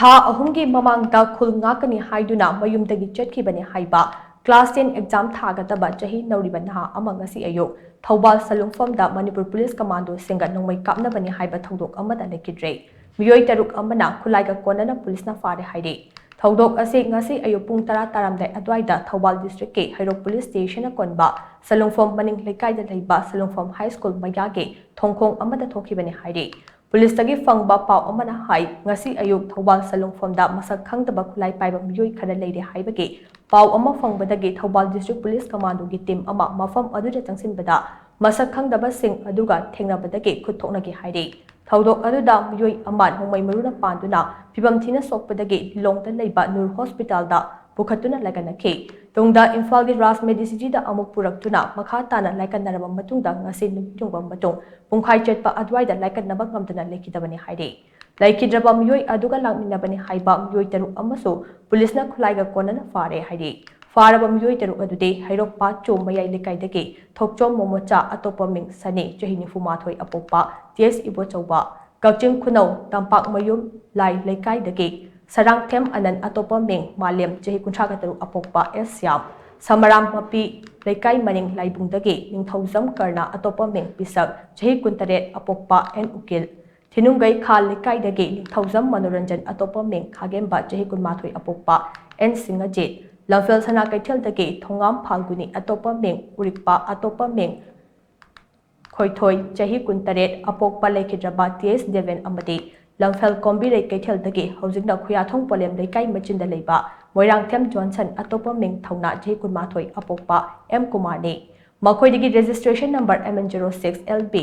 Tha ahumgi mamangda khul ngakkani haiduna mayumdagi chatkhibani haiba class 10 exam Thagadaba chahi nouriba Naha ngasi ayuk Thoubal Salungphamda Manipur Police Commando Singa Nongmei Kapnabani haiba thoudok amada Leikhidre meeoi taruk amana khulai konana police na Phare hairi thoudok ase ngasi ayuk pung tara taramdai adwaida Thoubal district ke hairok police station konba Salungpham maning leikaida leiba Salungpham high school mayage thongkhong amada thokhibani hairi Police tagi fangba pau amana hai ngasi ayuk Thoubal Salungphamda masak khangdaba khulai paiba meeoi khara leire haibage pau ama fangbadagi Thoubal District Police Commando gi team ama mafam aduda changsinbada masak khangdaba sing aduga thengnabadagi khuthoknagi hairi thoudok aduda meeoi ama nongmei maruna panduna phibam thina sokpadagi longda leiba Nur Hospital da bukhatuna laganakhi tongda Imphal gi Ras Medicity da amuk puraktuna makha tana laikannaraba matungda ngasi nujungba matung pungkhai chetpa adwaida laikannaba ngamdana Leikhidabani hairi Leikhidre meeoi aduga langminabani haiba meeoi taruk amasu police na khulai ga konana Phare hairi Faraba meeoi taruk adude hairok pa chom mayai lekaidagi thokchom momocha atopa ming sane chahi 94 apokpa ts ibochauba kakching khunau tampak mayum lai lekaidagi Sarang Them anan atopa ming malem chahi 53 apokpa syam samaram mapi leikai maning laibungdagi ningthaujam karna atopa ming pisak chahi 38 apokpa ukil Thinungai khal lekaidagi ningthaujam manoranjan atopa ming khagemba chahi 23 apokpa Singa jet Lamphel sana kaithaldagi thongam phalguni atopa ming urikpa atopa ming khoithoi chahi 38 apokpa Leikhidre ts deven amadi Lamphel kombi rei kaithaldagi hojikna khuyathong polem leikai machinda leiba Moirang Them Johnson atopa ming thauna chahi 23 apokpa Kumani makhoidagi registration number MN06 LB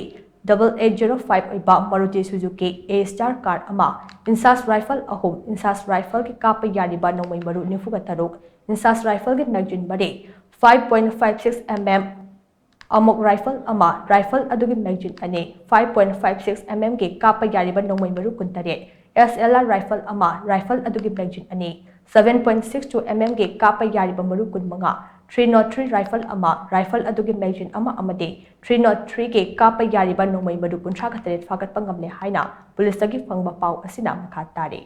8805 oiba Maruti Suzuki A star car ama insas rifle ahum insas rifle ki kapa yariba nongmei maru nifuga taruk insas rifle ki magazine bare 5.56 mm amok rifle ama rifle adugi magazine ane 5.56 mm ki kapa yariba nongmei maru kuntare SLR rifle ama rifle adugi magazine ane 7.62 mm ki kapa yariba maru kunmanga 303 rifle ama rifle adugi magazine ama amade 303 ke kapa yariba nongmei maru 138 fagat pangamle haina police tagi fangba pau asina makha tare